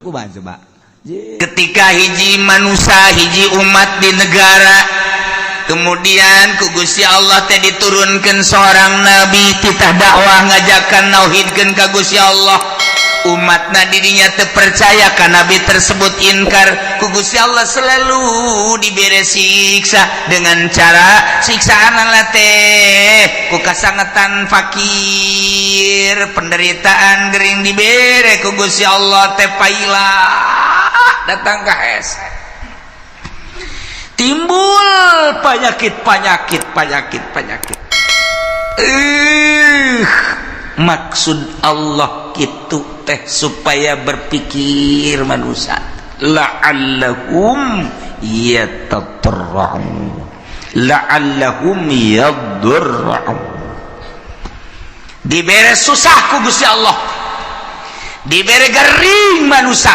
coba ketika hiji manusia hiji umat di negara kemudian ku Gusti Allah teh diturunkan seorang nabi titah dakwah ngajakan nauhidkeun ka Gusti Allah umatna dirinya teu percaya ka nabi tersebut inkar ku Gusti Allah selalu diberi siksa dengan cara siksaan teh ku kasangetan fakir penderitaan gering dibere ku Gusti Allah teh paila datang ke hes timbul penyakit maksud Allah gitu teh supaya berpikir manusia la'allahum yatadarra'un la'allahum yadurra'un dibere susah ku Gusti Allah dibere garing manusia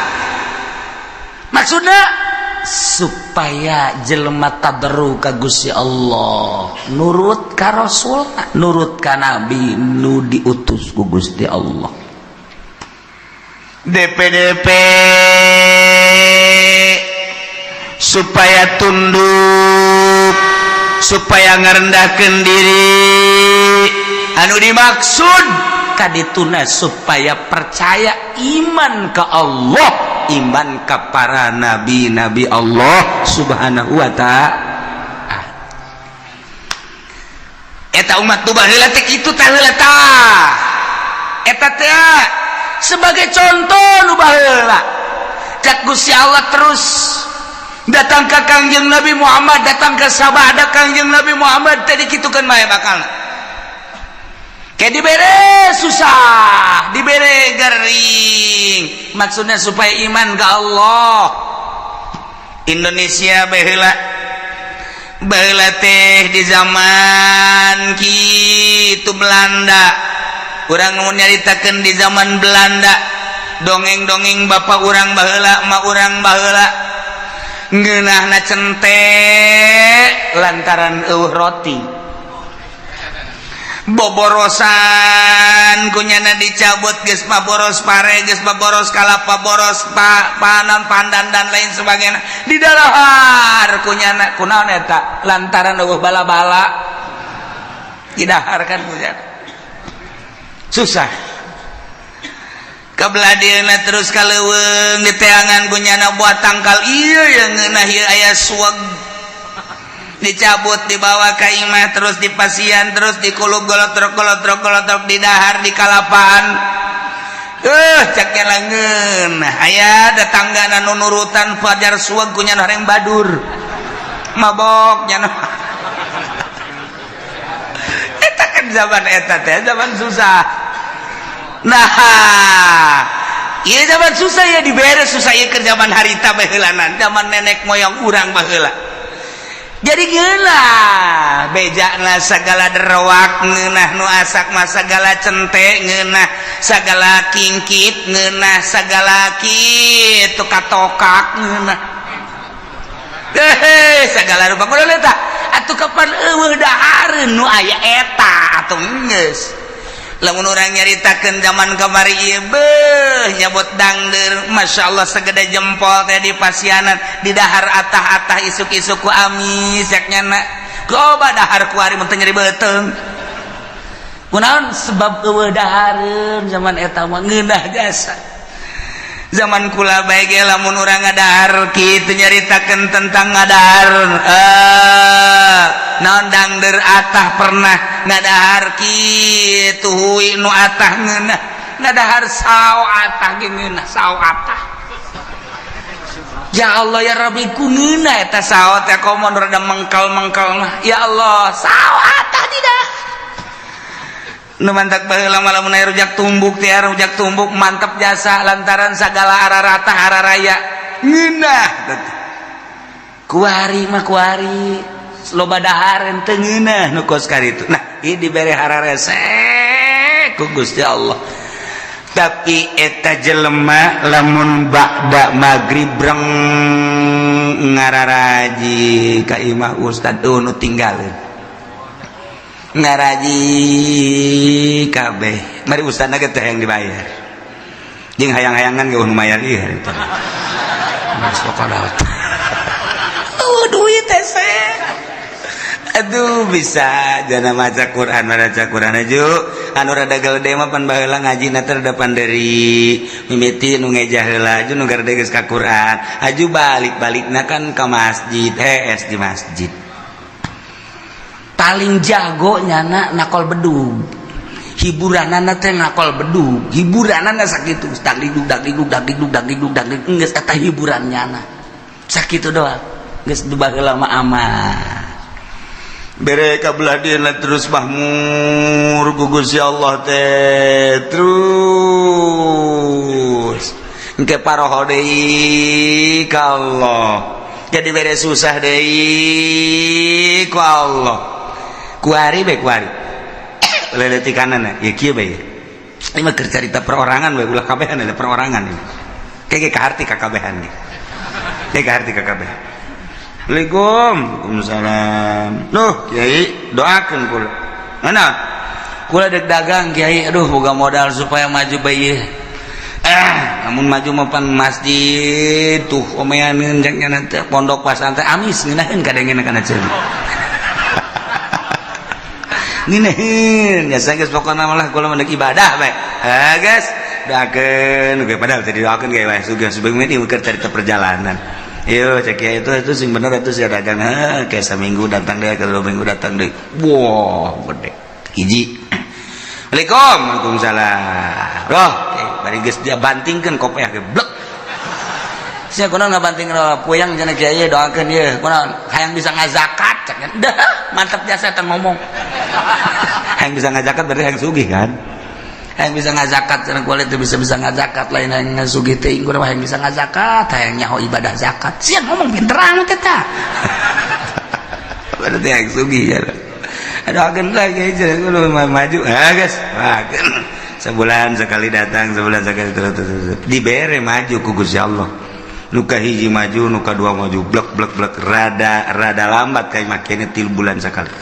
maksudnya supaya jelema tadarru ka Gusti Allah nurut ka Rasul nurut ka Nabi nu diutus ku Gusti Allah DPDP supaya tunduk supaya ngarendahkeun diri anu dimaksud kadituna supaya percaya iman ka Allah iman ka para nabi-nabi Allah subhanahu wa ta'ala eta umat nu baheula teh kitu teh heula tah eta teh sebagai contoh nu baheula cak Gusti Allah terus datang ka Kangjeng Nabi Muhammad datang ka sabada Kangjeng Nabi Muhammad teh dikitukeun bae bakalna kayak dibere susah dibere garing maksudnya supaya iman ke Allah Indonesia baheula teh di zaman kitu Belanda urang mau nyaritakeun di zaman Belanda dongeng-dongeng bapak urang baheula emak urang baheula ngeunahna cente lantaran eueuh roti boborosan kunyana dicabut geus maboros pare geus maboros kalapa boros panan pandan dan lain sebagainya di dahar kunyana kunaon eta lantaran eueuh bala-bala di dahar kan kunyana susah kabladieuna terus kaleuweung di teangan kunyana buat tangkal ieu yang ngeunah ieu aya suweg dicabut dibawa ke imah terus dipasian terus dikuluk golotrok di dahar di kalapaan caknya langeun aya tetanggana nu nurutan fajar suweg kunyana horeng badur mabok nyana eta kan zaman eta teh zaman susah nah ieu zaman susah ya dibere susah ieu ke zaman harita baheulanan zaman nenek moyang urang baheula jadi geunah bejana sagala derwak ngeunah nu asak mah sagala cente ngeunah sagala kingkit ngeunah sagala kitu katokak ngeunah sagala rupa kudu eta atuh kapan eueuh dahareun nu aya eta atuh geus lamun urang nyaritakeun zaman kamari ieu beuh nyabot dangdeur masyaallah sagede jempol teh di pasianan di dahar atah-atah isuk-isuk ku amis yak nyana loba dahar ku ari mun teu nyeri beuteung kunaon sebab eueuh dahareun zaman eta mah ngeunah jasa zaman kula bae ge lamun urang ngadahar kitu nyaritakeun tentang ngadahar naon dangdeur atah pernah ngadahar kitu huwi nu atah ngeunah ngadahar sao atah ge ngeunah sao atah ya Allah ya Rabbi ku ngeunah eta sao teh komo rada mengkal-mengkal mah ya Allah sao atah di dahar nu mantak baheula mah lamun aya rujak tumbuk teh rujak tumbuk mantep jasa lantaran sagala araratah araraya ngeunah kuari mah kuari loba dahar teu ngeunah nu kos karitu nah ieu dibere hararese ku Gusti Allah tapi eta jelema lamun ba'da magrib breng ngararaji ka imah ustad nu tinggalin ngaraji kabeh mari ustadna ge teh yang dibayar jeung hayang-hayangan ge lumayan ieu eta sok ada duit teh aduh bisa jana maca Quran aju anu rada geude mah pan baheula ngajina teh depan dari mimiti nu ngeja heula aju nu garede geus ka Quran aju balik-balikna kan ka masjid di masjid paling jago nyana nakol bedug hiburanana teh nakol bedug hiburanana sakitu dagdugdug geus eta hiburan nyana sakitu doang geus baheula mah aman bere kabelah dina terus makmur gugus ya Allah teh terus engke paroho deui ka Allah jadi bere susah deui ku Allah kuari leleti kanan ya kieu bae ini mah keur carita perorangan we ulah kabehan ada perorangan ini kege kaharti kakabehan nih kege kaharti kakabehan. Waalaikumsalam. Duh, Kiai, doakeun kula. Mana? Kula dek dagang Kiai, aduh boga modal supaya maju bae. Namun maju mapan masjid tuh omean ngeunjangnya nanti pondok pesantren amis ngeunaheun kadengena kana ceun. Ngeunaheun, nya geus pokona malah kula mendek ibadah bae. Geus, doakeun, padahal tadi doakeun Kiai wae sugih-sugih meni keur carita perjalanan. Yo cek ya itu sing bener itu sih dagang kayak seminggu datang deh kalau 2 minggu datang deh wah gede hiji Waalaikumsalam roh bari geus dia bantingkeun kopiah ge blek sia kunaon ngabanting puyang cenah kieu doakeun ieu kunaon hayang bisa ngazakat cek dah mantap jasa eta ngomong hayang bisa ngazakat berarti hayang sugih kan hayang bisa ngazakat cenah kulit teh bisa ngazakat lain hayang ngasugih teh urang hayang bisa ngazakat hayang nyaho ibadah zakat sia ngomong pinteran teh tah berarti hayang sugih ya doakeun lagi cenah kudu maju geus doakeun sebulan sekali datang sebulan sekali terus dibere maju ku Gusti Allah nu kahiji maju nu kadua maju blek rada lambat kayak makanya 3 bulan sekali.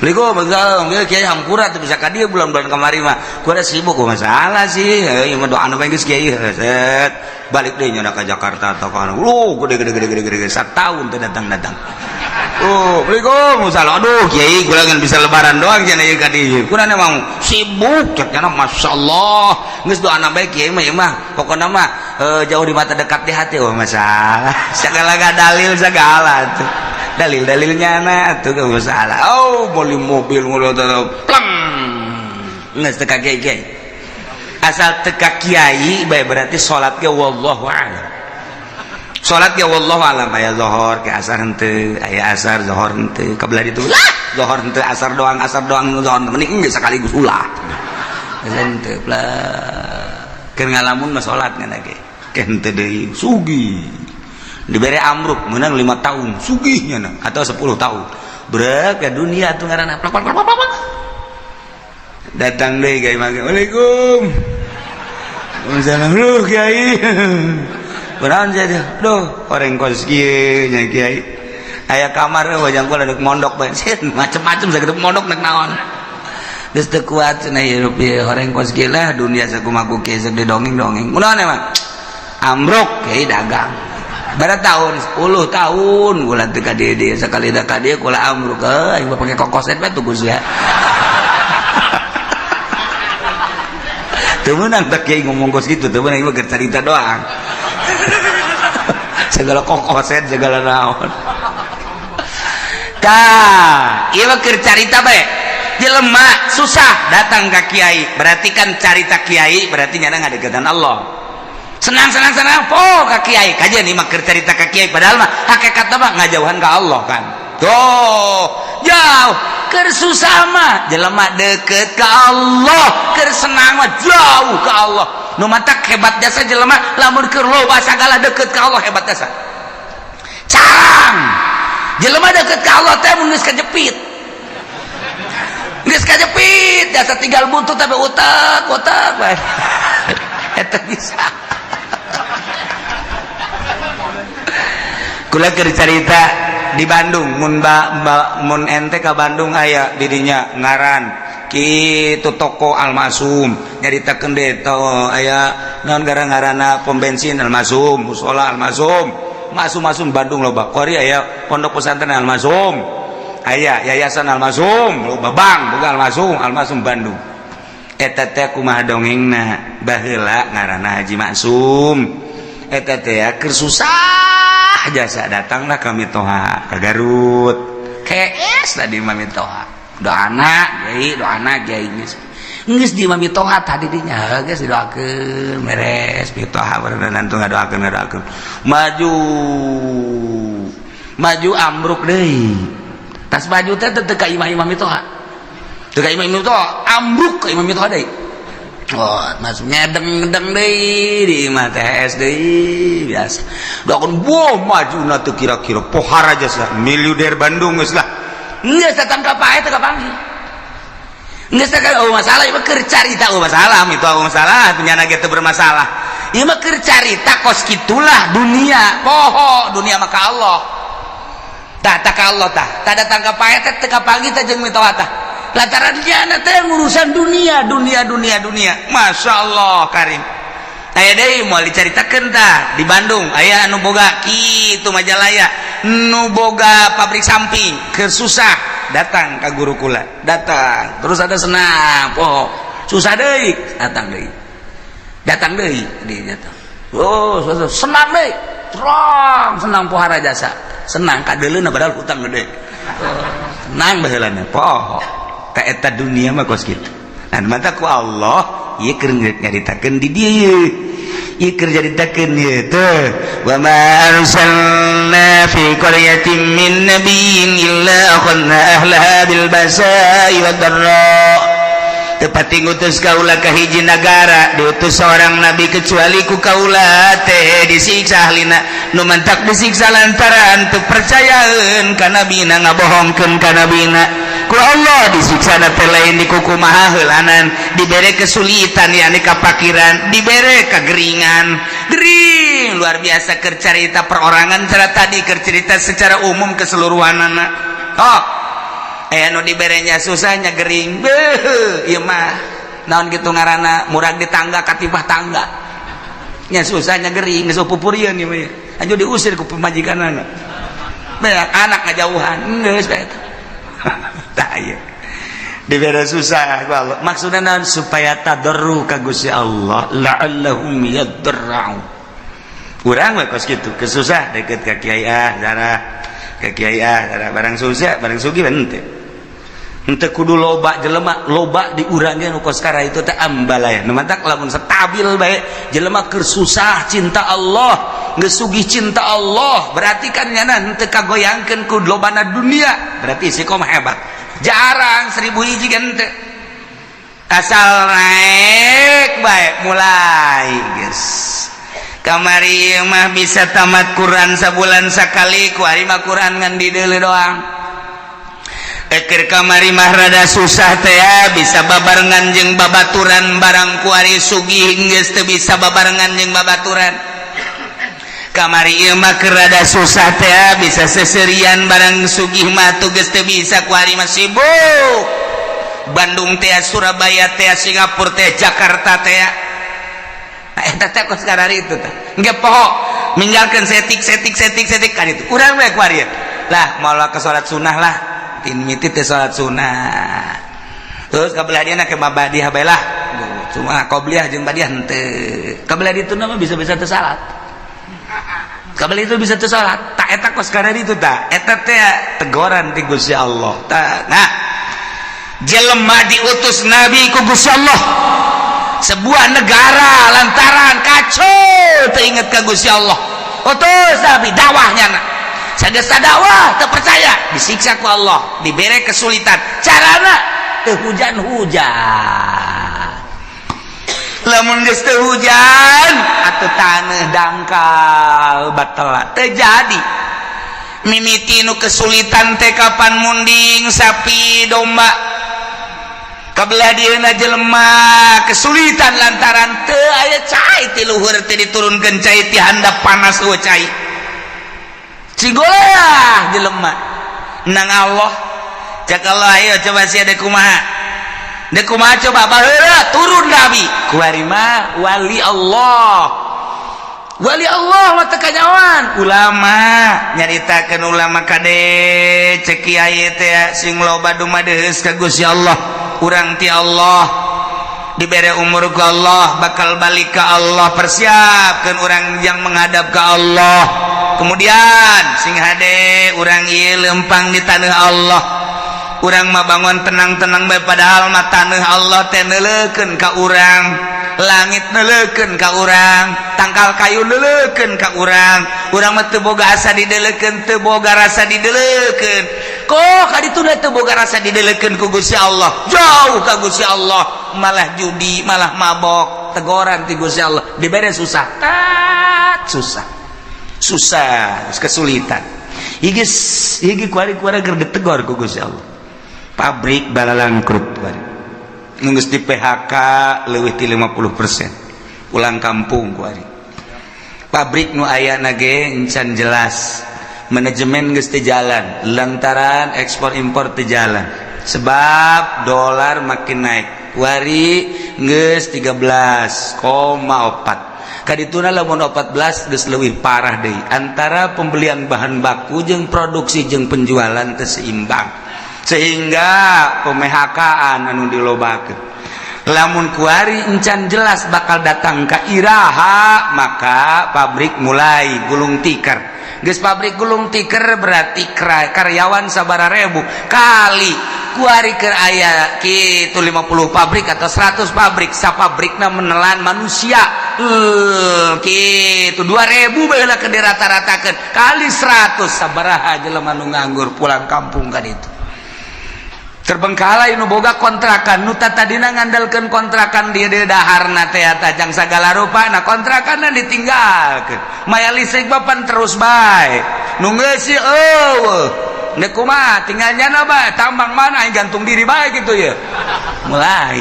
Waalaikumsalam, Kiai hamkurat bisa ka dieu bulan-bulan kamari mah. Ku ada sibuk ku masalah sih. Ieu mah doa anu bae geus Kiai set. Balik deui nya ka Jakarta atau ka gede satahun teh datang. Waalaikumsalam. Aduh Kiai kula kan bisa lebaran doang cenah ieu ka dieu. Kuna emang sibuk cenah masyaallah. Geus doana bae Kiai mah pokona mah jauh di mata dekat di hati masalah. Segala dalil segala tuh. Dalil-dalilnya na tuh gak masalah beli mobil plang nges teka kiai asal teka kiai baik berarti sholat ke wallahu a'lam sholat ke wallahu a'lam aya zohor ke asar henteu aya asar zohor henteu kabelah ditu lah zohor henteu asar doang zohor mending sekaligus ulah henteu keur ngalamun mah sholat ngana ge henteu deui sugi diberi amruk menang 5 tahun sugihnya atau 10 tahun berat ke dunia tuh ngaranna plak datang deh Kiai mage Waalaikum Waalaikumsalam lu Kiai kunaon jadi duh orang kos kieu nya Kiai aya kamar wajang kula deuk mondok bae macem-macem sagede mondok nek naon geus teu kuat cenah hirup ieu orang kos kieu lah dunia sakumaha kieu sagede dongeng kunaon emang amruk Kiai dagang pada tahun 10 tahun gula teu ka dieu sekali da ka dieu kula amruk aing mah pake kokoset bae tuh Gus ya teu meunang tak Kiai ngomong kos kitu teu meunang ieu keur carita doang segala kokoset segala naon tah ieu keur carita bae jelema susah datang ka Kiai berarti kan carita Kiai berarti nyana ngadeukeutan Allah senang ka Kiai kajian ieu mah keur carita ka Kiai padahal mah hakikatna mah ngajauhan ka Allah kan tuh jauh keur susah mah jelema deukeut ka Allah keur senang mah jauh ka Allah nu matak hebat jasa jelema lamun keur loba sagala deukeut ka Allah hebat jasa carang jelema deukeut ka Allah teh mun geus kajepit jasa tinggal buntut tapi utak bae eta bisa kula keur carita di Bandung mun ente ka Bandung aya didinya ngaran kitu toko Almasum nyaritakeun deui aya naon gara-garana pom bensin Almasum, musola Almasum, masum Bandung loba kori aya pondok pesantren Almasum, aya yayasan Almasum loba bang boga Almasum Bandung. Eta teh kumaha dongengna baheula ngaranna Haji Maksum. Eta teh keur susah jasa datanglah ka Mitoha ka Garut. Kees tadi mah Mitoha. Doana Kiai geus di Mitoha tadi dinya geus didoakeun beres Mitoha berenang tuh ngadoakeun. Maju ambruk deui. Tas maju teh teu ka imam Mitoha. Teu ka imam Mitoha, ambruk ka imam Mitoha deui. Oh, maksudnya deng deui di imah TS deui biasa. Doakeun majuna teu kira-kira pohar aja sah miliuder Bandung geus lah. Nggak datang ke apa itu kapanggil nggak datang masalah ieu keur carita masalah itu masalah punya gitu bermasalah ieu mah keur carita kos kitulah dunia poho dunia maka Allah tah ka Allah tah datang ke apa teh teu kapanggil teh jeung mitoha tah lantaran nya teh urusan dunia Masya Allah Karim aya deui moal dicaritakeun tah di Bandung aya anu boga kitu Majalaya nu boga pabrik samping keur susah datang ka guru kula datang terus ada senang susah deui datang deui dia datang senang deui terang senang pohara jasa senang kadeuleuna padahal hutang gede senang baheulana ka eta dunia mah kos kitu nah mata ku Allah ieu keur nyaritakeun di dieu ieu keur nyaritakeun ieu teh wa ma arsalna fi qaryatin min nabiyyin illa akhadna ahlaha bil basa'i wad dharra tepati ngutus kaula ka hiji nagara diutus seorang nabi kecuali ku kaula teh disiksa ahlina nu mantak disiksa lantaran teu percayaeun ka nabina ngabohongkeun ka nabina ku Allah disiksa na teh lain di kukumaha heulanan dibere kesulitan yakni kapakiran dibere kageringan gering luar biasa keur carita perorangan cara tadi keur cerita secara umum keseluruhanana anu diberenya susahnya gering beuh ieu mah naon kitu ngaranna murag di tangga katibah tangga nya susahnya gering geus pupurieun ieu mah anjur diusir ku pemajikanana beak anak ngajauhan geus bae eta tah ieu dibere susah ku Allah maksudna naon supaya tadarru ka Gusti Allah la'allahum yadarra'u urang we kos kitu kesusah deket ka kiai zarah ka kiai zarah barang susah barang sugih henteu henteu kudu loba jelema loba diurangkeun nu kos kara itu teh ambalaya nu mantak lamun stabil bae jelema keur susah cinta Allah geus sugih cinta Allah berarti kan nyana henteu kagoyangkeun ku lobana dunia berarti sikom hebat jarang 1000 hiji kan henteu asal naik bae mulai geus kamari ieu mah bisa tamat Quran sabulan sakali ku ari mah Quran ngan di deuleu doang keur kamari mah rada susah teh bisa babarengan jeung babaturan barang ku ari sugih geus teu bisa babarengan jeung babaturan kamari ieu mah keur rada susah teh bisa seserian barang sugih mah tuh geus teu bisa ku ari mah sibuk Bandung teh Surabaya teh Singapura teh Jakarta teh eta teh kos karari itu teh engke poho ninggalkeun setik kan itu urang we ku ari lah moal ka salat sunah lah mimiti teh salat sunah terus kabelah dia ke babadiah bae lah cuma qobliyah jeung badiah henteu kabelah ditu mah bisa-bisa teu salat kabelah itu bisa teu salat tak eta kos kana ditu tah eta teh teguran ti Gusti Allah tah nah jelema diutus nabi ku Gusti Allah sebuah negara lantaran kacau teu inget ka Gusti Allah utus nabi dakwahnya sagesa dakwah teu percaya disiksa ku Allah dibere kesulitan carana teu hujan-hujan lamun geus teu hujan atuh taneuh dangkal batal teu jadi mimiti nu kesulitan teh kapan munding sapi domba kabelah dieuna jelema kesulitan lantaran teu aya cai ti luhur teh diturunkeun cai ti handap panas eueuh cai cigolah jelema nang Allah cak Allah ayo coba sia ada kumaha deuk kumaha coba baheula turun nabi kuari mah wali Allah mah teu kanyawan ulama nyaritakeun ulama kade cek kiai teh sing loba dumadeus ka Gusti Allah urang ti Allah dibere umur ku Allah bakal balik ke Allah persiapkan orang yang menghadap ke Allah kemudian sing hade orang ieu lempang di tanah Allah urang mah bangun tenang-tenang bae padahal mah tanah Allah teh neuleukeun ka urang langit neuleukeun ka urang tangkal kayu neuleukeun ka urang mah teu boga asa dideuleukeun teu boga rasa dideuleukeun kok kadituna teu boga rasa dideuleukeun ku Gusti Allah jauh ka Gusti Allah malah judi malah mabok tegoran ti Gusti Allah dibere susah kesulitan higi kuari-kuari keur ditegor ku Gusti Allah pabrik balalangkrut nunggus di PHK leuwih ti 50% ulang kampung kuari pabrik nu aya ge encan jelas manajemen geus teu jalan lantaran ekspor impor teu jalan sebab dolar makin naik kuari geus 13,4 kadituna lamun 14 geus leuwih parah deui antara pembelian bahan baku jeung produksi jeung penjualan teu seimbang sehingga PMHK-an anu dilobakeun lamun kuari encan jelas bakal datang ka iraha maka pabrik mulai gulung tikar geus pabrik gulung tikar berarti karyawan sabaraha ribu kali kuari keur aya kitu 50 pabrik atau 100 pabrik sapabrikna menelan manusia kitu 2000 baheula keur dirata-ratakeun kali 100 sabaraha jelema nu nganggur pulang kampung ka ditu terbengkalai nu boga kontrakan nu tadina ngandalkeun kontrakan di daharna teh tajang sagala rupa na kontrakanna ditinggalkeun maya listrik bapan terus bae nu geus eueuh nek kumaha tinggal nyana bae tambang mana gantung diri bae gitu ya mulai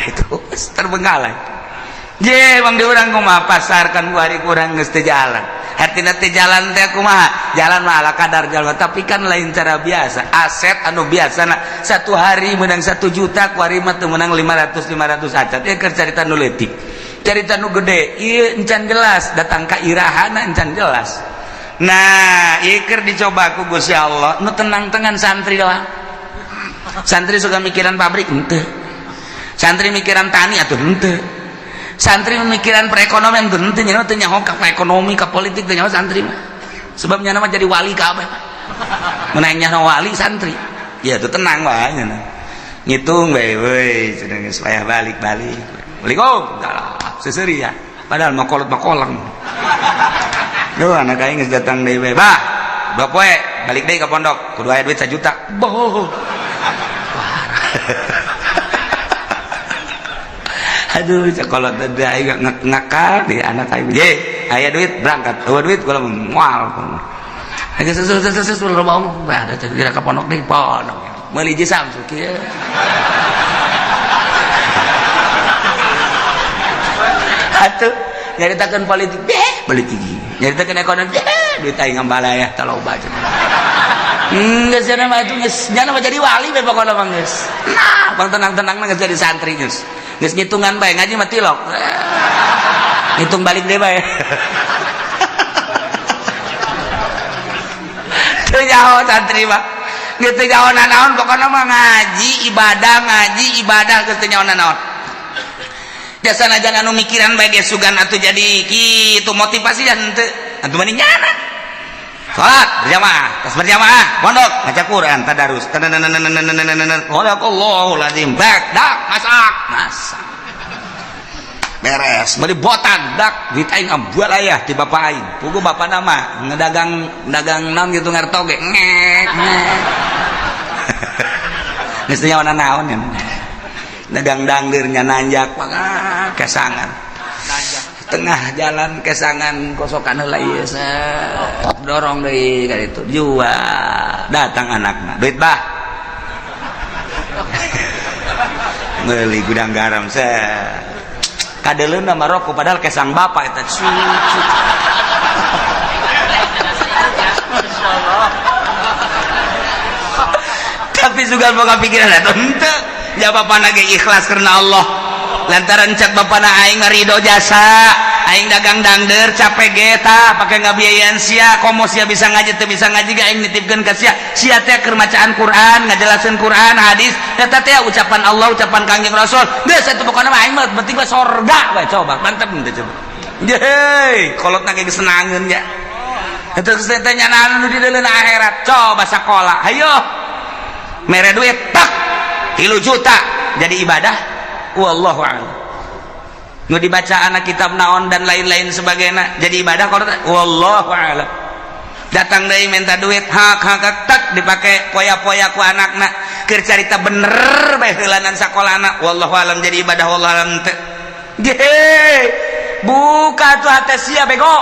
itu terbengkalai je bang di urang kumaha pasarkan kuari kurang geus teu jalan hatina teh jalan teh kumaha jalan mah ala kadar jalan tapi kan lain cara biasa aset anu biasana satu hari menang 1 juta kuari mah teu menang 500 acat ya keur carita nu leutik carita nu gede ieu encan jelas datang ka irahana encan jelas nah ieu keur dicoba ku Gusti Allah nu tenang-tenang santri doang santri suka mikiran pabrik henteu santri mikiran tani atuh henteu santri memikiran perekonomian tuh nanti nyawa teu nyaho ka ekonomi ka politik teu nyaho santri mah sebab nyana mah jadi wali ka apa mun aya nyaho wali santri ya tuh tenang wae nyana ngitung bae we cenah geus payah balik-balik Assalamualaikum seuseuri ya padahal makolot-makolang duh anak aing geus datang deui we bah poe balik deui ka pondok kudu aya duit 1 juta boh aduh sekolah tadi aing ngakak di anak aing ye aya duit berangkat eueuh duit kula moal aya sesuatu loba ada kira ka pondok deui pondok meuli je Samsu kieu atuh nyaritakeun politik balik gigi nyaritakeun ekonomi duit aing ngambalaya taloba geus cenah mah itu geus nya mah jadi wali we pokona mah geus nah pang tenang-tenang geus jadi santri geus geus ngitungan bae ngaji mah tilok ngitung balik deh bae teu nyaho santri mah geus teu nyaho nanaon pokona mah ngaji ibadah geus teu nyaho nanaon jasa najan anu mikiran bae ge sugan atuh jadi kitu motivasi henteu atuh mani nyana salat berjamaah pondok baca Quran tadarus Allahu lazim bak dak masak beres bari botan dak duit aing ambual aya ti bapak aing puguh bapak nama ngedagang naon gitu ngartoge ngek geus teu nyawana naon ya dagang dangdeur nya nanjak kesangan tengah jalan kesangan kosokan heula ieu dorong deui ka ditu jual datang anakna duit bah meuli gudang garam kadeleuna mah rokok padahal kesang bapak eta cucu tapi juga boga pikiran eta henteu ya bapana ge ikhlas karena Allah lantaran cek bapana aing ridho jasa aing dagang dangder capek geta pakai ngabiayaan sia komo sia bisa ngaji teu bisa ngaji ge aing nitipkeun ka sia teh keur macaan Quran ngajelaseun Quran hadis eta teh ucapan Allah ucapan Kangjeng Rasul geus atuh pokona mah aing mah penting mah sorga we coba mantep teh coba yeay kolotna ge senangeun ya eta teh nyana anu di dalam akhirat coba sakola hayo mere duit tak 3 juta jadi ibadah wallahu a'lam nu dibaca anak kitab naon dan lain-lain sebagainya jadi ibadah kalau wallahu a'lam datang deui minta duit hak tak dipake poya-poya ku anakna keur carita bener bae heulanan sakolana wallahu a'lam jadi ibadah wallahu a'lam teh ge buka tuh hate sia bego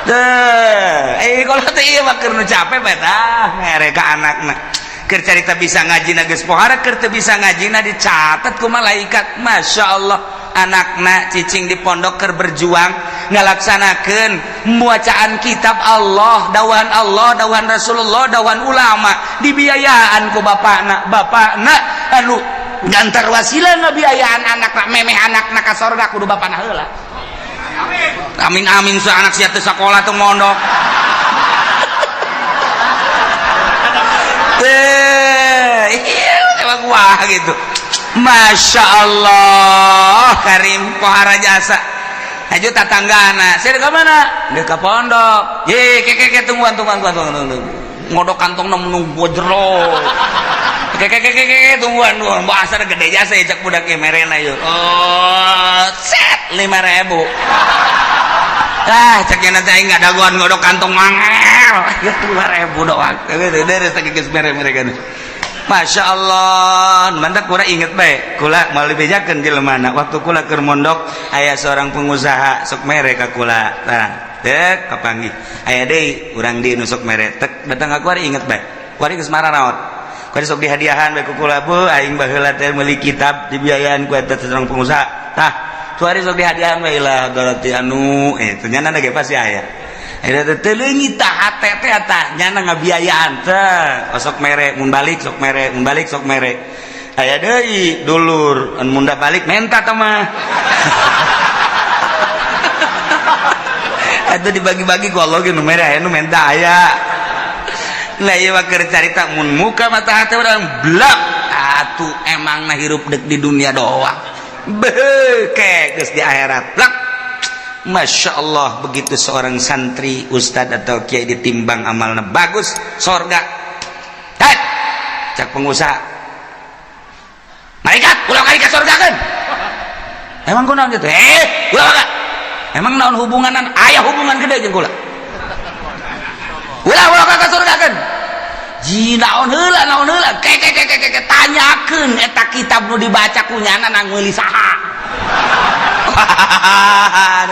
teh kalau teh ieu mah keur nu capek bae tah mere ka anakna keur carita bisa ngajina geus pohara keur teu bisa ngajina dicatat ku malaikat masyaallah anakna cicing di pondok keur berjuang ngalaksanakeun bacaan kitab Allah dawan Rasulullah dawan ulama dibiayaan ku bapakna anu ngantar wasilah ngabiayaan anakna memeh anakna ka sorga kudu bapana heula amin amin sa anak sia teu sakola teu mondok emang wah gitu Masya Allah Karim pohara jasa aja tatanggana saya ke mana dia ke pondok ye keke tungguan ngodok kantong nunggu jero keke tungguan bahasa gede jasa ya cak budak merena yuk set 5.000 caknya nanti nggak daguan ngodok kantong mangel ya 5.000 doang dari tadi ke mereka nih Masya Allah mantak kura inget baik kula mau dibejakan jelemana waktu kula keur mondok aya seorang pengusaha sok mere ka kula nah dek kapanggih aya deui urang di nu sok mere tek datang ka kula inget baik kuari geus marah naon kuari sok dihadiahan bae ku kula bu aing baheula teh meuli kitab dibiayaan ku eta seorang pengusaha tah kuari sok dihadiahan bae lah garati anu ternyata ge pasti aya ada teleungi tah hate teh tah nyana ngabiayaan teh sok mere mun balik sok mere aya deui dulur mun munda balik menta teh mah atuh dibagi-bagi ku Allah ge nu mere aya nu menta aya nah ieu mah keur carita mun muka mata hate urang blak atuh emangna hirup deuk di dunia doang beuke geus di akhirat blak Masya Allah begitu seorang santri ustad atau kiai ditimbang amalnya bagus sorga cak pengusaha malaikat ulah kali ke sorga kan emang kunaon gitu ulah kan emang naon hubunganan ayah hubungan gede jeung kula ulah ke sorga kan ji naon heula ke tanyakeun eta kitab nu dibaca kunyana nang meuli saha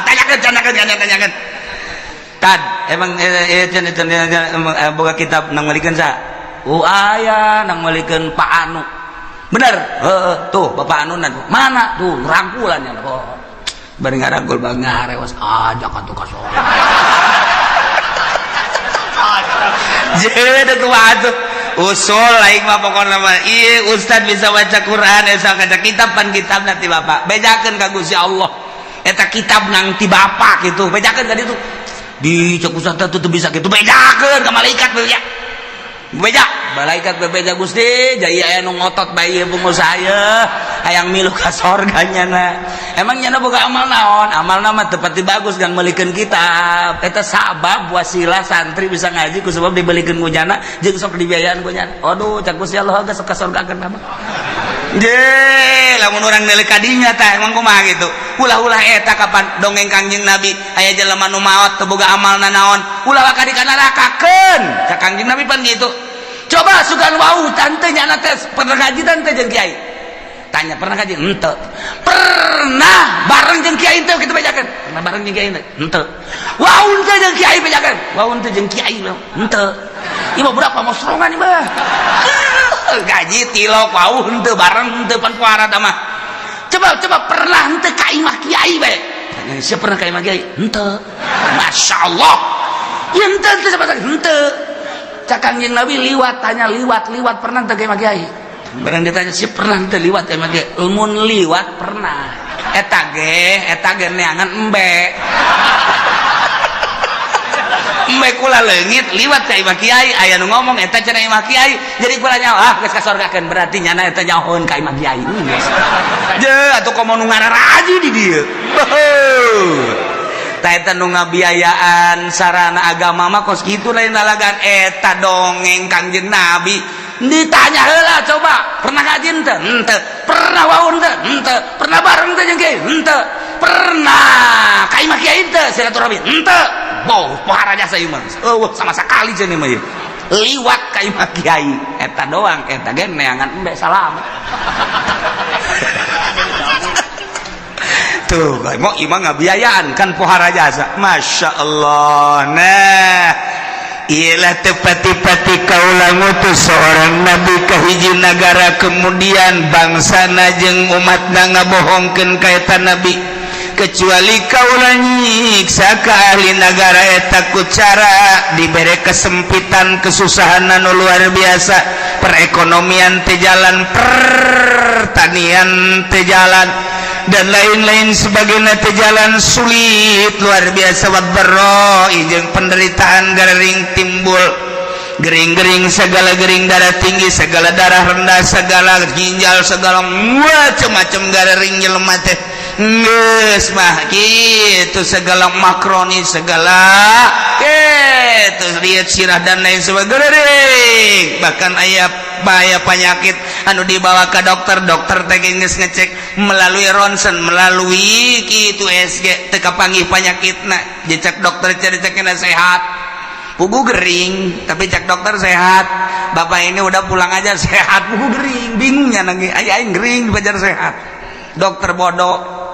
tanyakan tad emang boga kitab nang malikeun sa aya nang malikeun Pak Anu bener tuh Bapak Anu mana tuh rangkulannya bari ngarangkul bang ngarewas aja kan tuh kasor jadi tuh atuh usul lain mah pokoknya mah iya ustad bisa baca Quran bisa baca kitab pan kitab nanti bapak bejakan ka Gusti Allah eta kitab nang ti bapak gitu bejakan tadi tuh di cek ustad tuh bisa gitu bejakan ka malaikat malaikat bebeja Gusti jadi aya nu ngotot bae pengusaha hayang milu ka sorganya na emang nyana boga amal naon amalna mah teu pati bagus dan meulikeun kitab eta sabab wasilah santri bisa ngaji ku sebab dibelikeun ku nyana jeung sok dibiayaan ku nyana aduh cak Gusti Allah geus sok ka sorgakeun mah lamun urang neuleuh ka dinya tah emang kumaha gitu ulah-ulah eta kapan dongeng Kangjeng Nabi aya jelema nu maot teu boga amalna naon ulah ka di nerakakeun cak Kangjeng Nabi pan gitu coba sugan wau tante nyana teh pernah ngaji tante jeung kiai tanya pernah ngaji henteu pernah bareng jeung kiai teh kitu bejakeun pernah bareng jeung kiai teh henteu wau teh jeung kiai bejakeun wau teh jeung kiai henteu ieu mah budak pamosrongan ieu mah gaji tilok wau henteu bareng henteu pan puara tah mah coba pernah henteu ka imah kiai bae tanya siapa pernah ka imah kiai henteu masyaallah ieu henteu teh henteu Cak Kangjeng Nabi liwat tanya liwat pernah teu ka imah kiai barang ditanya si pernah teu liwat emang ge mun liwat pernah eta ge neangan embe kula leungit liwat ka Imah Kiai aya nu ngomong eta cenah Imah Kiai jadi kula nyawa geus kasorgakeun berarti nyana eta nyahoeun ka Imah Kiai geus je atuh komo nu ngararaji di dieu ta eta nu ngabiayaan sarana agama mah kos kitu lain lalagan eta dongeng Kangjeng Nabi ditanya heula coba pernah kaji henteu pernah waun henteu pernah bareng teh jeung kiai henteu pernah ka Imah Kiai teh silaturahmi henteu pohara jasa ieu mah sama sakali cenah mah ieu liwat ka Imah Kiai eta doang eta ge neangan embe salam tuh mau imah ngabiayaan kan pohara jasa Masya Allah nah ialah tepati-pati kaulah ngutus seorang nabi ke hiji negara kemudian bangsana jeung umatna ngabohongkeun ka eta nabi kecuali kaulah nyiksa ka ahli negara eta ku cara dibere kesempitan kesusahan anu luar biasa perekonomian teh jalan pertanian teh jalan dan lain-lain sebagainya teh jalan sulit luar biasa wadbarro jeung penderitaan garing timbul gering-gering segala gering darah tinggi segala darah rendah segala ginjal segala macam-macam garing jelema teh geus mah kitu segala makroni segala kitu lihat sirah dan lain sebagainya bahkan aya penyakit anu dibawa ke dokter teh geus ngecek melalui ronsen melalui kitu SG teu kapanggih panyakitna dicek dokter cek-cekna sehat pugu gering tapi cek dokter sehat bapak ini udah pulang aja sehat pugu gering bingungnya nanti aing gering dibajar sehat dokter bodoh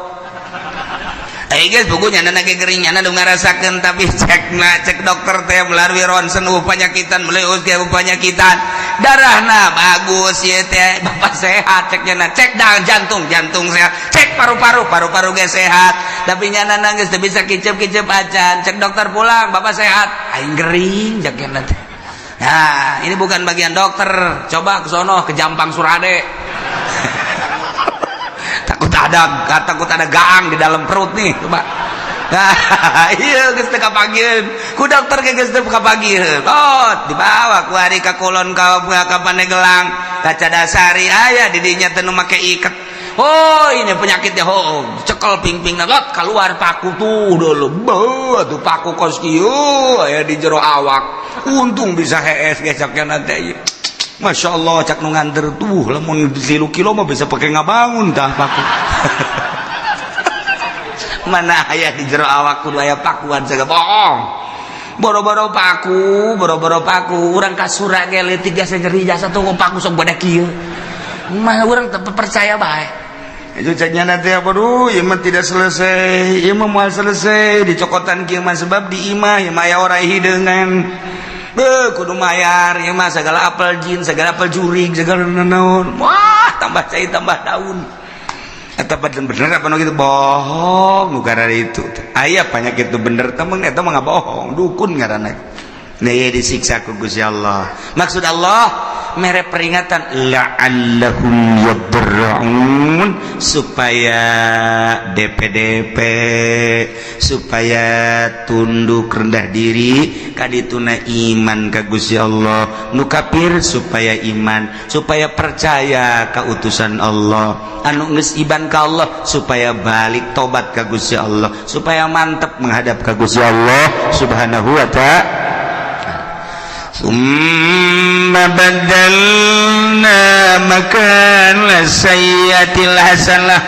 guys bukunya nana gering nana udah ngerasakan tapi cek dokter teh melalui ronsen penyakitan melalui penyakitan darahna bagus ya teh bapak sehat ceknya cek jantung sehat cek paru-paru guys sehat tapi nyana nangis bisa kicep aja cek dokter pulang bapak sehat aing gering ceknya teh nah ini bukan bagian dokter coba ke sono ke Jampang Surade takut ada gaang di dalam perut nih coba nah iya geus teu kapagieun ku dokter ge geus teu kapagieun dibawa ku ari ka kulon ka Paneglang ka Cadasari aya di dinya teh nu make iket ini penyakitnya cekel ping-pingna lot keluar paku tuh dulu tuh paku kos kieu aya di jero awak untung bisa hees ge cakna teh Masya Allah cak nu nganter tuh lamun 3 kilo mah bisa pakai ngabangun dah paku mana aya di jero awak kudu aya pakuan segala bohong boro-boro paku urang kasura ge leutik jasa nyeri jasa tuh paku sok bada kieu mah urang teu percaya bae itu cenah teh aduh ieu mah tidak selesai ieu mah moal selesai dicokotan kieu mah sebab di imah ieu mah aya orang hideungan kudu mayar ya mah segala apel jin segala apel jurig segala naon wah tambah cai tambah daun eta bener apa nu kitu bohong nu gara itu aya penyakit itu bener teh eta mah ngabohong dukun ngaranna nah ieu disiksa ku Gusti Allah maksud Allah mere peringatan la'allahum yadra'un supaya DP supaya tunduk rendah diri kadituna iman ka Gusti Allah nu kafir supaya iman supaya percaya ka utusan Allah anu geus iban ka Allah supaya balik tobat ka Gusti Allah supaya mantep menghadap ka Gusti Allah subhanahu wa ta'ala summa badalna makan sayyatil hasanah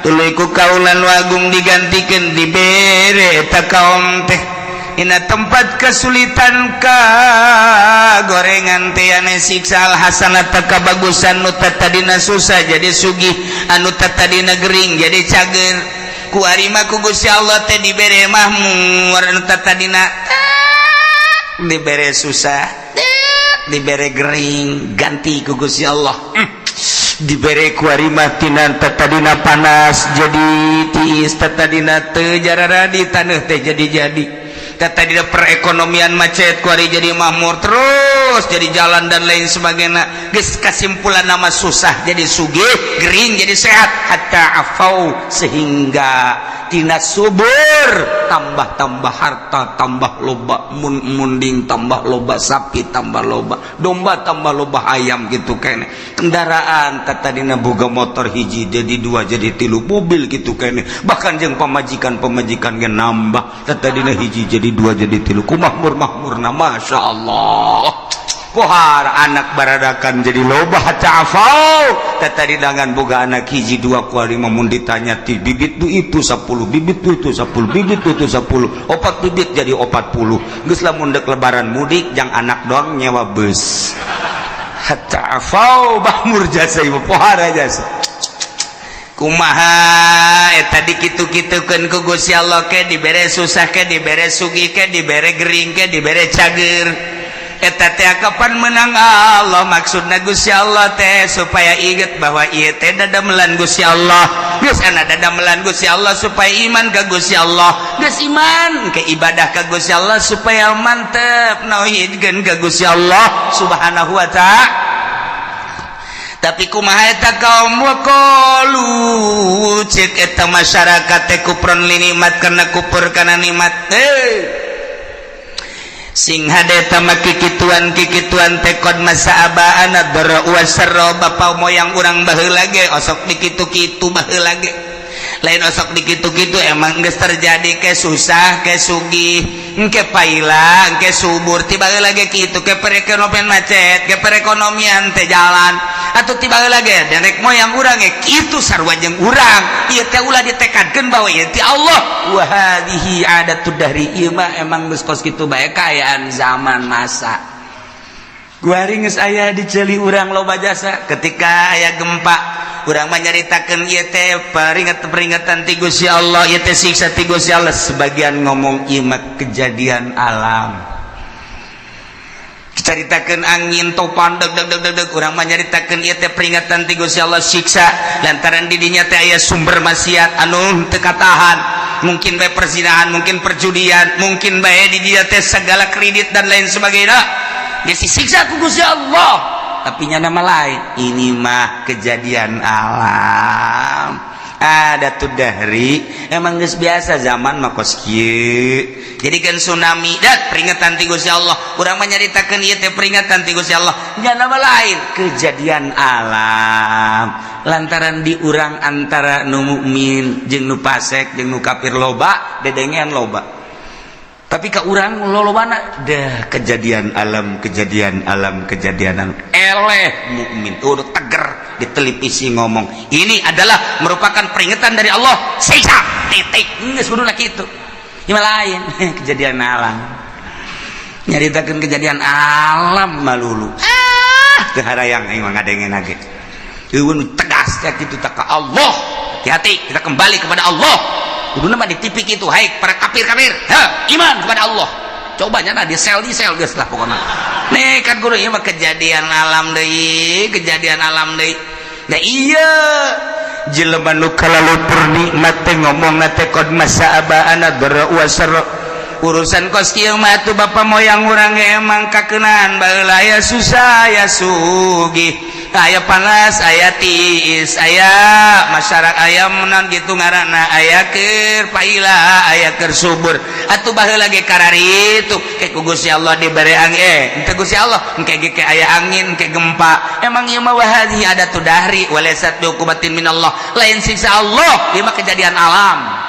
tuluy ku kaulan wagung digantikeun dibere eta kaum teh ina tempat kesulitan ka gorengan teh ane siksa al hasanah kabagusan nu tadina susah jadi sugih anu tadina gering jadi cager ku ari mah ku Gusti Allah teh dibere mahmur anu tadina dibere susah dibere gering ganti ku Gusti Allah dibere ku ari mah tina tadina panas jadi tiis tadina teu jarara di taneuh teh jadi tadi perekonomian macet kuari jadi makmur terus jadi jalan dan lain sebagainya geus kesimpulan nama susah jadi sugih gering jadi sehat hatta afau sehingga tina subur tambah harta tambah loba munding tambah loba sapi tambah loba domba tambah loba ayam gitu kene kendaraan tadina boga motor hiji jadi dua jadi tilu mobil gitu kene bahkan jeung pamajikan ge nambah tadina hiji jadi dua jadi tilu ku makmurna masya Allah pohar anak baradakan jadi loba hatta afau tadi dengan boga anak hiji dua kuari mamun ditanya ti bibit tu itu 10 bibit tu itu 10 bibit tu itu 10 opat bibit jadi 40 geus lamun dek lebaran mudik jang anak doang nyewa bus hatta afau bahmur jasa ibu pohar jasa kumaha eta dikitu-kitukeun ku Gusti Allah ke dibere susah ke dibere sugih ke dibere gering ke dibere cager eta teh kapan menang Allah maksudna Gusti Allah teh supaya inget bahwa ieu teh dadamelan Gusti Allah geus ana dadamelan Gusti Allah supaya iman ka Gusti Allah geus iman ke ibadah ka Gusti Allah supaya mantep nauhidkeun ka Gusti Allah subhanahu wa ta'ala tapi kumaha eta kaum waqalu cek eta masyarakat teh kupron nikmat kana kupur kana nikmat sing hade tamaki kikituan tekod masa abaana dara wasarra bapa moyang urang baheula ge osok dikitu-kitu baheula ge lain osok dikitu-kitu emang geus terjadi ke susah ke sugih engke paila engke subur tiba heula ge kitu ke perekonomian macet ke perekonomian teh jalan atuh tiba heula ge derek moyang urang ge kitu sarua jeung urang ieu teh ulah ditekadkeun bahwa ieu ti Allah wa hadhihi adatud dahri ieu mah emang geus kos kitu bae kaayaan zaman masa guari geus aya di ceuli urang loba jasa ketika aya gempa urang mah nyaritakeun ieu teh peringatan ti Gusti Allah ieu teh siksa ti Gusti Allah sebagian ngomong ieu mah kejadian alam caritakeun angin topan deg urang mah nyaritakeun ieu teh peringatan ti Gusti Allah siksa lantaran di dinya teh aya sumber maksiat anu teu katahan mungkin bae perzinahan mungkin perjudian mungkin bae di dinya teh segala kredit dan lain sebagainya geus disiksa ku Gusti Allah tapi nya nama lain ini mah kejadian alam ada tuh dahri emang geus biasa zaman mah kos kieu jadi kan tsunami dat peringatan ti Gusti Allah urang mah nyaritakeun ieu teh peringatan ti Gusti Allah nya nama lain kejadian alam lantaran di urang antara nu mukmin jeung nu fasik jeung nu kafir loba dedengean loba tapi ka urang lolobana dah kejadian alam eleh mukmin udah teger di televisi ngomong ini adalah merupakan peringatan dari Allah siksa titik geus kuduna kitu ieu lain kejadian alam nyaritakeun kejadian alam malulu teu harayang aing mah ngadengen ge eueun tegas ya kitu tak ka Allah hati-hati kita kembali kepada Allah kudu mah di TV kitu haik para kafir iman kepada Allah coba nyana di sel geus lah pokona nekat guru ieu mah kejadian alam deui da iya jelema nu kalalupur nikmat teh ngomongna teh qad masa'abana dara wasara urusan kos kieu mah atuh bapa moyang urang emang kakeunaan baheula aya susah aya sugih aya panas aya tiis aya masyarakat aya menan gitu ngaranna aya keur paila aya keur subur atuh baheula ge karari itu ke Gusti Allah dibere angin ente Gusti Allah engke ge aya angin ke gempa emang ieu mah wahadi ada tu dahri walaysat biuqubatin minallah lain siksa Allah ieu mah kejadian alam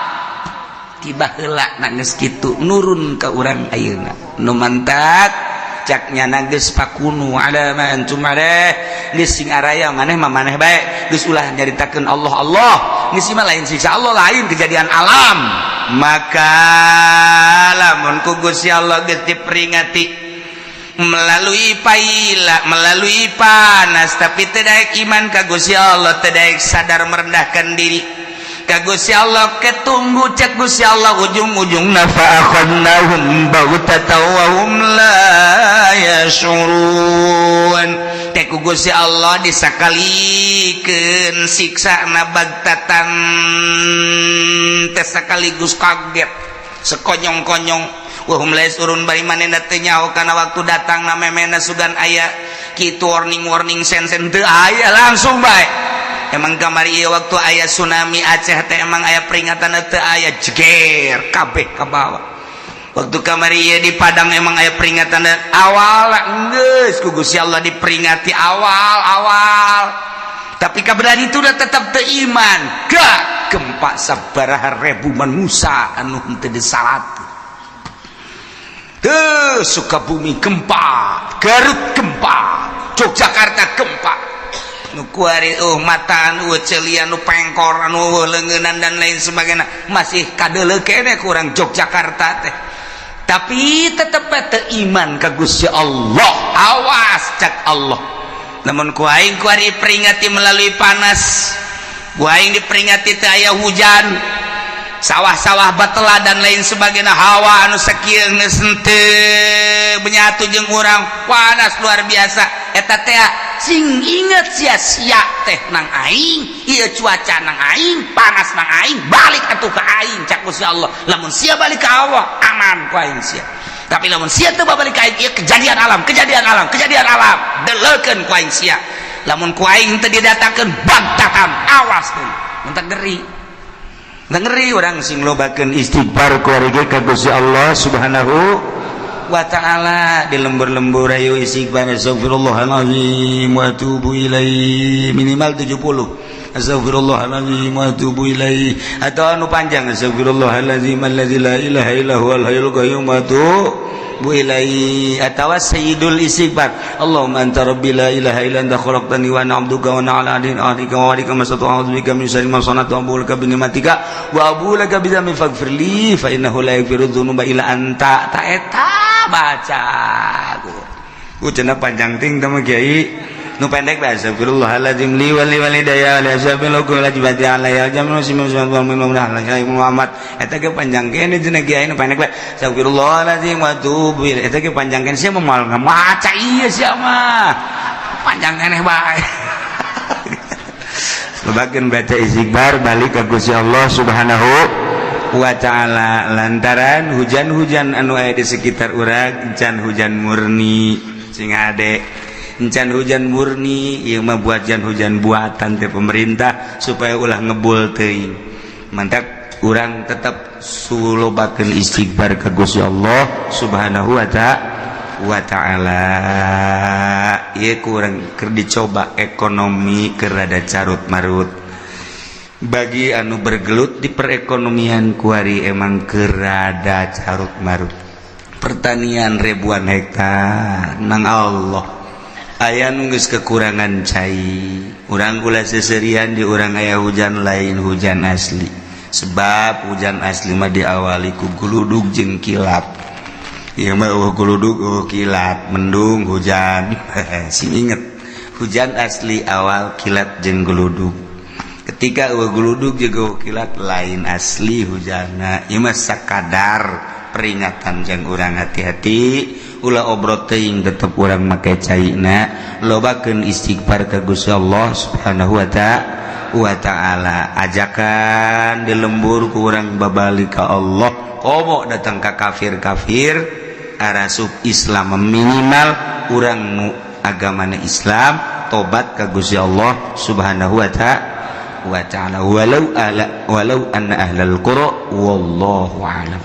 tiba heula na geus kitu nurun ka urang ayeuna nu mantat caknya nanggeus pakunu ada ma antum ada geus sing araya maneh mah maneh bae geus ulah nyaritakeun Allah geus mah lain siksa Allah lain kejadian alam maka lamun ku Gusti Allah geus diperingati melalui paila melalui panas tapi teu daek iman ka Gusti Allah teu daek sadar merendahkan diri ka Gusti Allah ketunggu cek Gusti Allah ujung-ujungna fa'akhadnahum baghtatan wa hum la yashurun teh ku Gusti Allah disakalikeun siksana baghtatan teh sakaligus kaget sekonyong-konyong wa hum la yasurun bari manehna teu nyaho kana waktu datang na memena sugan aya kitu warning sen-sen teu aya langsung bae. Emang kamari ieu waktu aya tsunami Aceh teh emang aya peringatan teu aya jeger kabeh ka bawah. Waktu kamari ieu di Padang emang aya peringatan awal geus ku Gusti Allah diperingati awal. Tapi kaberan itu udah tetap teiman gak gempa sabaraha ribu manusia anu henteu disalat teu Sukabumi gempa, Garut gempa, Yogyakarta gempa, nu kuari mata anu ceulian anu pengkor anu leungeunnan dan lain sebagainya masih kadeuleu keneh kurang Yogyakarta teh. Tapi tetep teu iman ka Gusti Allah. Awas cak Allah. Namun ku aing kuari peringati melalui panas, ku aing diperingati teu aya hujan, sawah-sawah batela dan lain sebagainya, hawa anu sakieu geus henteu benyatu jeung urang, panas luar biasa. Eta teh sing inget sia-sia teh nang aing, ieu cuaca nang aing, panas nang aing, balik atuh ka aing cak Gusti Allah. Lamun sia balik ka Allah, aman ku aing sia. Tapi lamun sia teu balik ka aing, ieu kejadian alam, deleukeun ku aing sia. Lamun ku aing teu didatangkeun bantatan, awas deui. Mun teu ngeri urang sing lobakeun istighfar kuarege ka Gusti Allah Subhanahu wa ta'ala. Di lembur-lembur ayo istighfar astagfirullahalazim wa atubu ilaihi minimal 70. Astagfirullahalazim wa atubu ilaihi, atau anu panjang astagfirullahalazim alladzi la ilaha illa huwal hayyul qayyum wa atubu ilaihi, atau sayyidul istighfar Allahumma anta rabbi la ilaha illa anta khalaqtani wa ana 'abduka wa ana 'ala ahdika wa wa'dika masata'tu bika min syarri ma sana'tu wa abu laka bi ni'matika wa abu laka bi dhanbi faghfirli fa innahu la yaghfiru dzunuba illa anta. Ta eta baca ku cenah panjang ting teh Kiai. Nu pendek bae astagfirullahalazim li wali walidayya la sabilukum la jibati alayya jamu simu Muhammad. Eta ge panjang kene cenah Kiai nu pendek bae astagfirullahalazim wa tubu ilaihi. Eta ge panjang kene sia moal ngamaca ieu sia mah panjang kene bae. Lobakeun baca istighfar balik ka Gusti Allah Subhanahu wa ta'ala. Lantaran hujan-hujan anu aya di sekitar urang encan hujan murni sing ade, encan hujan murni ieu mah hujan buatan teh pemerintah supaya ulah ngebul teuing. Mantap urang tetep sulobakeun istighfar ka Gusti Allah Subhanahu wa ta'ala. Ieu kurang keur dicoba ekonomi keur rada carut marut. Bagi anu bergelut di perekonomian kuari emang kerada carut marut. Pertanian ribuan hektar nang Allah aya nu geus kekurangan cai. Urang kula seserian di urang aya hujan lain hujan asli. Sebab hujan asli mah diawali ku guludug jeung kilat. Ieu mah guludug kilat, mendung hujan. Sing inget hujan asli awal kilat jeung guludug. Ketika guludug jeung kilat lain asli hujanna. Ieu mah sakadar peringatan jeung urang hati-hati. Ulah obrot teuing tetep urang make caina, lobakeun istighfar ka Gusti Allah Subhanahu wa ta'ala. Ajakan di lembur ku urang babalik ka Allah, komo datang ka kafir-kafir arasub Islam minimal urang nu agamana Islam tobat ka Gusti Allah Subhanahu wa ta'ala walau anna ahlal qura wallahu a'lam.